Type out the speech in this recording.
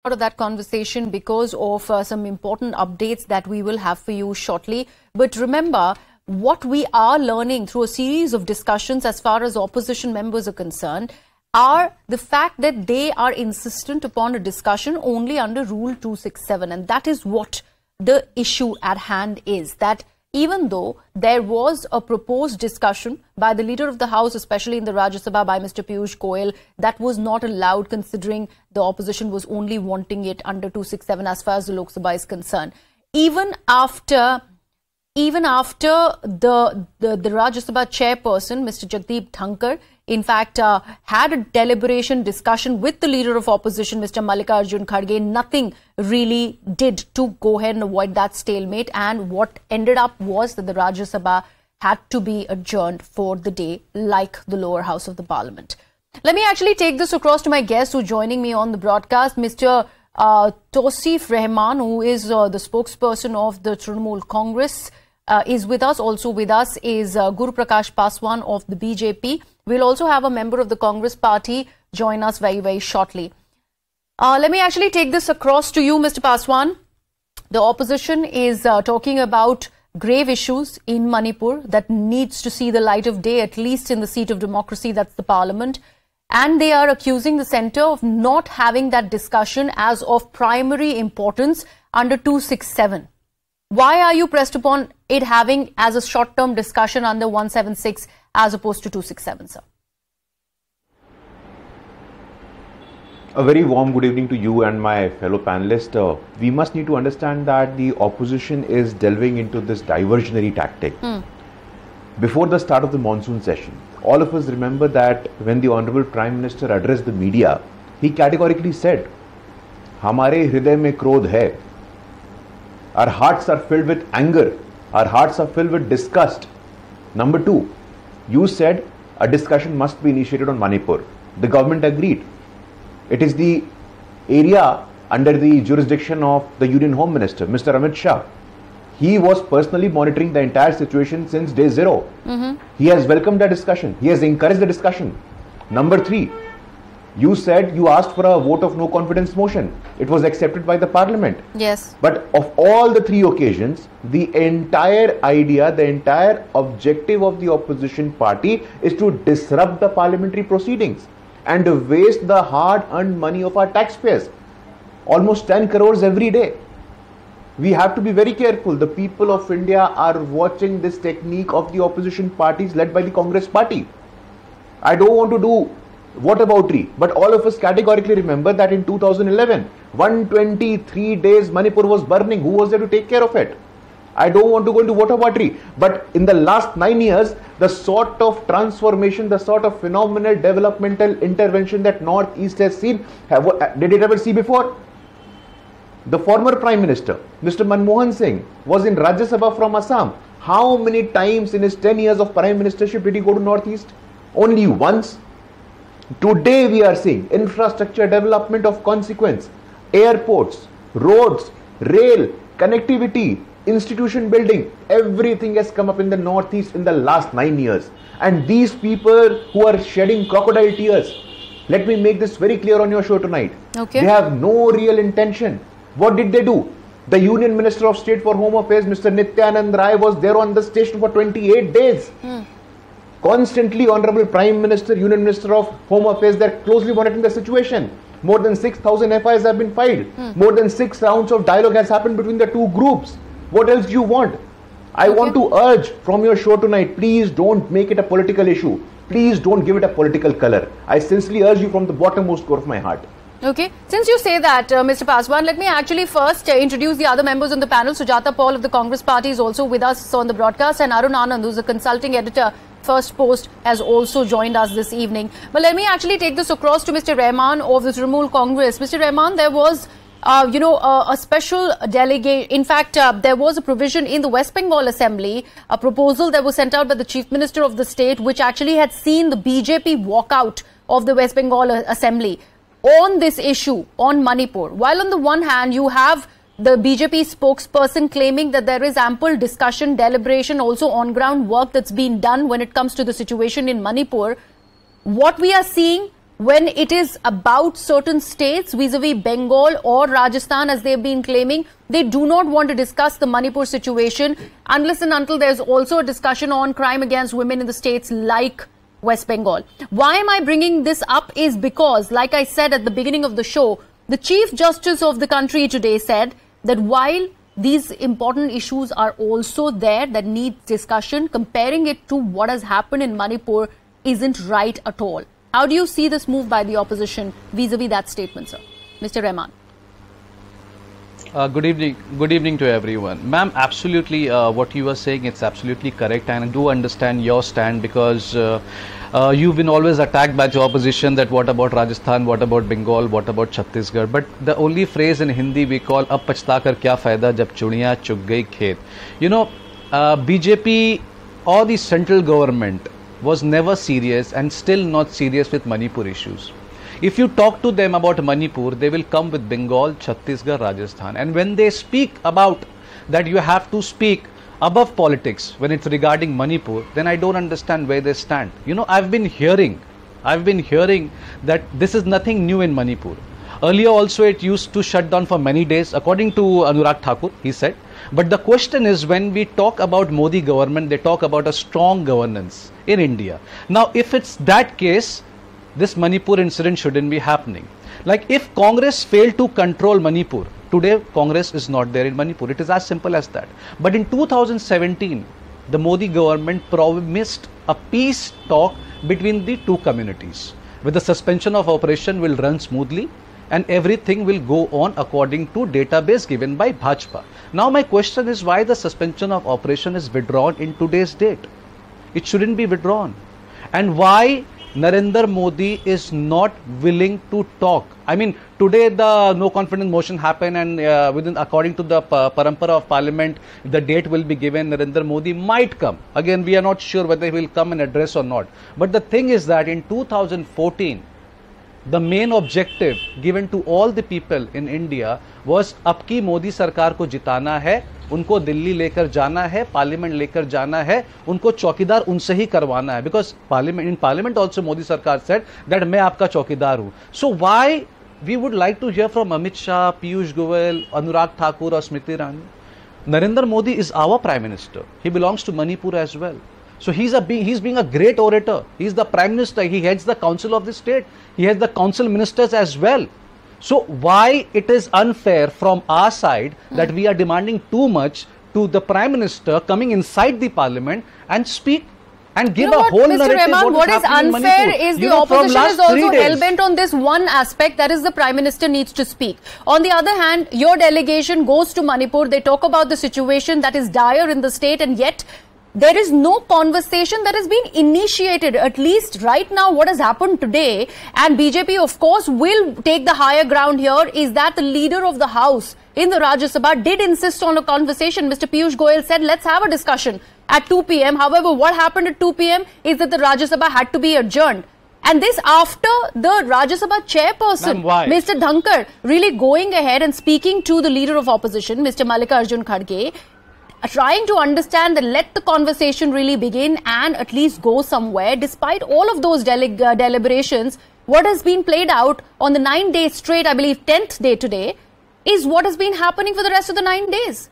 Out of that conversation because of some important updates that we will have for you shortly. But remember, what we are learning through a series of discussions as far as opposition members are concerned are the fact that they are insistent upon a discussion only under Rule 267. And that is what the issue at hand is. That even though there was a proposed discussion by the Leader of the House, especially in the Rajya Sabha by Mr. Piyush Goyal, that was not allowed considering the opposition was only wanting it under 267 as far as the Lok Sabha is concerned. Even after the Rajya Sabha chairperson, Mr. Jagdeep Dhankar, in fact, had a deliberation discussion with the Leader of Opposition, Mr. Mallikarjun Kharge, nothing really did to go ahead and avoid that stalemate. And what ended up was that the Rajya Sabha had to be adjourned for the day, like the lower house of the parliament. Let me actually take this across to my guest who's joining me on the broadcast, Mr. Tausif Rahman, who is the spokesperson of the Trinamool Congress, is with us. Also with us is Guruprakash Paswan of the BJP. We'll also have a member of the Congress party join us very, very shortly. Let me actually take this across to you, Mr. Paswan. The opposition is talking about grave issues in Manipur that needs to see the light of day, at least in the seat of democracy, that's the parliament. And they are accusing the centre of not having that discussion as of primary importance under 267. Why are you pressed upon it having as a short-term discussion under 176 as opposed to 267, sir? A very warm good evening to you and my fellow panelists. We must need to understand that the opposition is delving into this diversionary tactic. Before the start of the monsoon session, all of us remember that when the Honorable Prime Minister addressed the media, he categorically said, "Hamare hriday mein krodh hai." Our hearts are filled with anger. Our hearts are filled with disgust. Number two, you said a discussion must be initiated on Manipur. The government agreed. It is the area under the jurisdiction of the Union Home Minister, Mr. Amit Shah. He was personally monitoring the entire situation since day zero. He has welcomed the discussion. He has encouraged the discussion. Number three, you said you asked for a vote of no confidence motion. It was accepted by the parliament. Yes. But of all the three occasions, the entire idea, the entire objective of the opposition party is to disrupt the parliamentary proceedings and waste the hard-earned money of our taxpayers. Almost 10 crores every day. We have to be very careful. The people of India are watching this technique of the opposition parties led by the Congress party. I don't want to do whataboutery, but all of us categorically remember that in 2011, 123 days Manipur was burning. Who was there to take care of it? I don't want to go into whataboutery, but in the last 9 years, the sort of transformation, the sort of phenomenal developmental intervention that Northeast has seen, did it ever see before? The former Prime Minister, Mr. Manmohan Singh, was in Rajya Sabha from Assam. How many times in his 10 years of Prime Ministership did he go to Northeast? Only once. Today we are seeing infrastructure development of consequence, airports, roads, rail, connectivity, institution building, everything has come up in the Northeast in the last 9 years. And these people who are shedding crocodile tears, let me make this very clear on your show tonight. Okay. They have no real intention. What did they do? The Union Minister of State for Home Affairs, Mr. Nityanand Rai, was there on the station for 28 days. Constantly, Honorable Prime Minister, Union Minister of Home Affairs, they're closely monitoring the situation. More than 6,000 FIRs have been filed. More than 6 rounds of dialogue has happened between the two groups. What else do you want? I want to urge from your show tonight, please don't make it a political issue. Please don't give it a political color. I sincerely urge you from the bottommost core of my heart. Okay. Since you say that, Mr. Paswan, let me actually first introduce the other members on the panel. Sujata Paul of the Congress Party is also with us on the broadcast, and Arun Anand, who's a consulting editor, First Post, has also joined us this evening. But let me actually take this across to Mr. Rahman of the Trinamool Congress. Mr. Rahman, there was, a special delegate. In fact, there was a provision in the West Bengal Assembly, a proposal that was sent out by the Chief Minister of the state, which actually had seen the BJP walk out of the West Bengal Assembly on this issue, on Manipur. While on the one hand, you have the BJP spokesperson claiming that there is ample discussion, deliberation, also on-ground work that's been done when it comes to the situation in Manipur. What we are seeing when it is about certain states vis-a-vis Bengal or Rajasthan, as they've been claiming, they do not want to discuss the Manipur situation unless and until there's also a discussion on crime against women in the states like West Bengal. Why am I bringing this up is because, like I said at the beginning of the show, the Chief Justice of the country today said that while these important issues are also there that need discussion, comparing it to what has happened in Manipur isn't right at all. How do you see this move by the opposition vis-a-vis that statement, sir? Mr. Rahman. Good evening to everyone. Ma'am, absolutely what you were saying, it's absolutely correct, and I do understand your stand because you've been always attacked by the opposition that what about Rajasthan, what about Bengal, what about Chhattisgarh. But the only phrase in Hindi we call ab pachta kar kya fayda jab chudiyan chug gayi khet. You know, BJP or the central government was never serious and still not serious with Manipur issues. If you talk to them about Manipur, they will come with Bengal, Chhattisgarh, Rajasthan. And when they speak about that you have to speak above politics when it's regarding Manipur, then I don't understand where they stand. You know, I've been hearing that this is nothing new in Manipur. Earlier also it used to shut down for many days, according to Anurag Thakur, he said. But the question is, when we talk about Modi government, they talk about a strong governance in India. Now, if it's that case, this Manipur incident shouldn't be happening. Like, if Congress failed to control Manipur, today Congress is not there in Manipur. It is as simple as that. But in 2017, the Modi government promised a peace talk between the two communities, with the suspension of operation will run smoothly and everything will go on according to database given by Bhajpa. Now my question is, why the suspension of operation is withdrawn in today's date? It shouldn't be withdrawn. And why Narendra Modi is not willing to talk? I mean, today the no confidence motion happened, and according to the parampara of parliament, the date will be given. Narendra Modi might come. Again, we are not sure whether he will come and address or not. But the thing is that in 2014, the main objective given to all the people in India was अब की मोदी सरकार को जिताना है, उनको दिल्ली लेकर जाना है, parliament लेकर जाना है, उनको चौकीदार उनसे ही करवाना है. Because in parliament also Modi सरकार said that मैं आपका चौकीदार हूँ. So why we would like to hear from Amit Shah, Piyush Goyal, Anurag Thakur or Smriti Irani? Narendra Modi is our Prime Minister. He belongs to Manipur as well. So he's being a great orator. He's the Prime Minister. He heads the Council of the State. He has the Council Ministers as well. So why it is unfair from our side that we are demanding too much to the Prime Minister coming inside the Parliament and speak and give a whole narrative? Rahman, what is unfair is the opposition is also hell-bent on this one aspect, that is the Prime Minister needs to speak. On the other hand, your delegation goes to Manipur. They talk about the situation that is dire in the state, and yet there is no conversation that has been initiated, at least right now. What has happened today, and BJP of course will take the higher ground here, is that the leader of the house in the Rajya Sabha did insist on a conversation. Mr. Piyush Goyal said, let's have a discussion at 2 p.m. However, what happened at 2 p.m. is that the Rajya Sabha had to be adjourned. And this after the Rajya Sabha chairperson, Mr. Dhankar, really going ahead and speaking to the leader of opposition, Mr. Mallikarjun Kharge, trying to understand that let the conversation really begin and at least go somewhere. Despite all of those deliberations, what has been played out on the 9 days straight, I believe 10th day today, is what has been happening for the rest of the 9 days.